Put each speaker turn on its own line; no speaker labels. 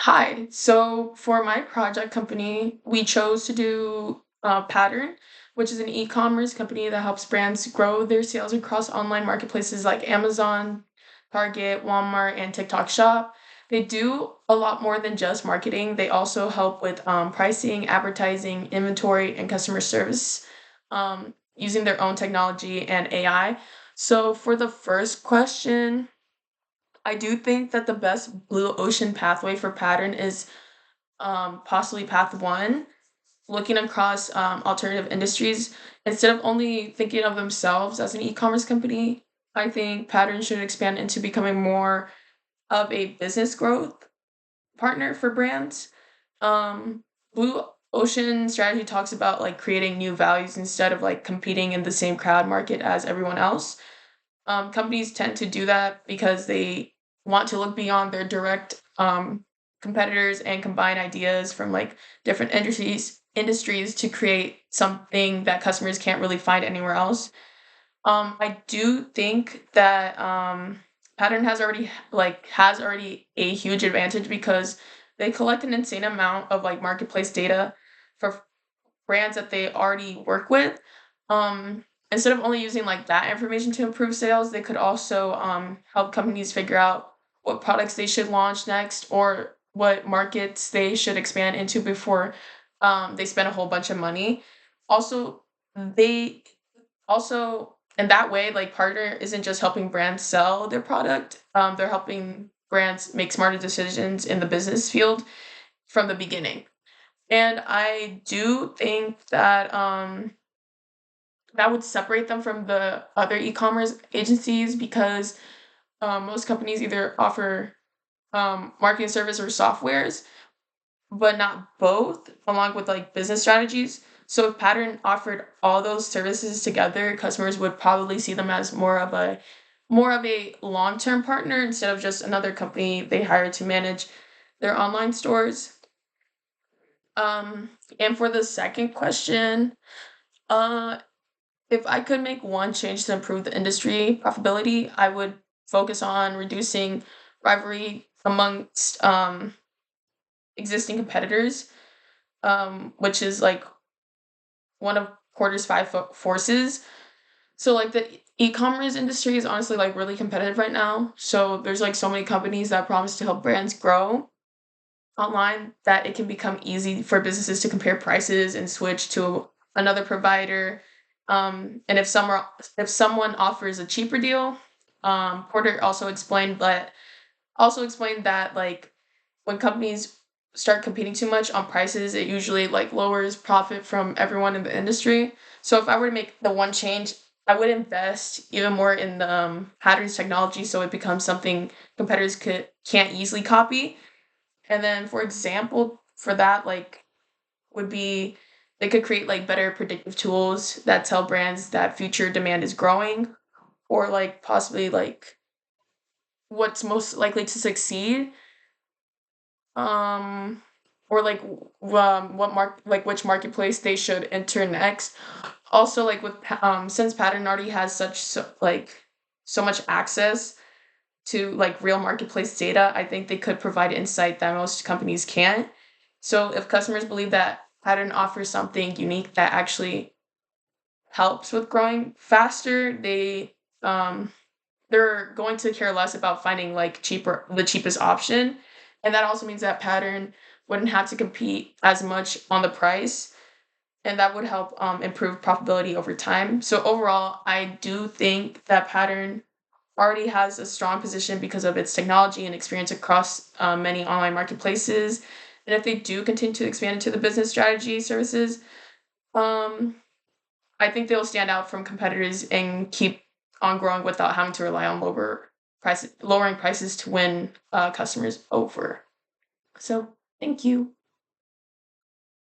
Hi. So for my project company, we chose to do Pattern, which is an e-commerce company that helps brands grow their sales across online marketplaces like Amazon, Target, Walmart, and TikTok Shop. They do a lot more than just marketing. They also help with pricing, advertising, inventory, and customer service using their own technology and AI. So for the first question, I do think that the best blue ocean pathway for Pattern is possibly path one, looking across alternative industries. Instead of only thinking of themselves as an e-commerce company, I think Pattern should expand into becoming more of a business growth partner for brands. Blue ocean strategy talks about like creating new values instead of like competing in the same crowd market as everyone else. Companies tend to do that because they want to look beyond their direct competitors and combine ideas from like different industries to create something that customers can't really find anywhere else. I do think that Pattern has already a huge advantage because they collect an insane amount of like marketplace data for brands that they already work with. Instead of only using like that information to improve sales, they could also help companies figure out what products they should launch next or what markets they should expand into before they spend a whole bunch of money. Also, they also in that way, like partner isn't just helping brands sell their product. They're helping brands make smarter decisions in the business field from the beginning. And I do think that that would separate them from the other e-commerce agencies because most companies either offer marketing service or softwares, but not both, along with like business strategies. So if Pattern offered all those services together, customers would probably see them as more of a long-term partner instead of just another company they hire to manage their online stores. And for the second question, uh, if I could make one change to improve the industry profitability, I would focus on reducing rivalry amongst existing competitors, which is like one of Porter's five forces. So like the e-commerce industry is honestly like really competitive right now. So there's like so many companies that promise to help brands grow online that it can become easy for businesses to compare prices and switch to another provider. And if someone offers a cheaper deal, Porter also explained that like when companies start competing too much on prices, it usually like lowers profit from everyone in the industry. So if I were to make the one change, I would invest even more in the patterns technology so it becomes something competitors can't easily copy. And then, for example, for that, like, would be they could create like better predictive tools that tell brands that future demand is growing, or like possibly like what's most likely to succeed, um, or like which marketplace they should enter next. Also, like since Pattern already has so much access to like real marketplace data, I think they could provide insight that most companies can't. So if customers believe that Pattern offers something unique that actually helps with growing faster, they're going to care less about finding like the cheapest option. And that also means that Pattern wouldn't have to compete as much on the price, and that would help improve profitability over time. So overall, I do think that Pattern already has a strong position because of its technology and experience across many online marketplaces. And if they do continue to expand into the business strategy services, um, I think they'll stand out from competitors and keep on growing without having to rely on lowering prices to win customers over. So, thank you.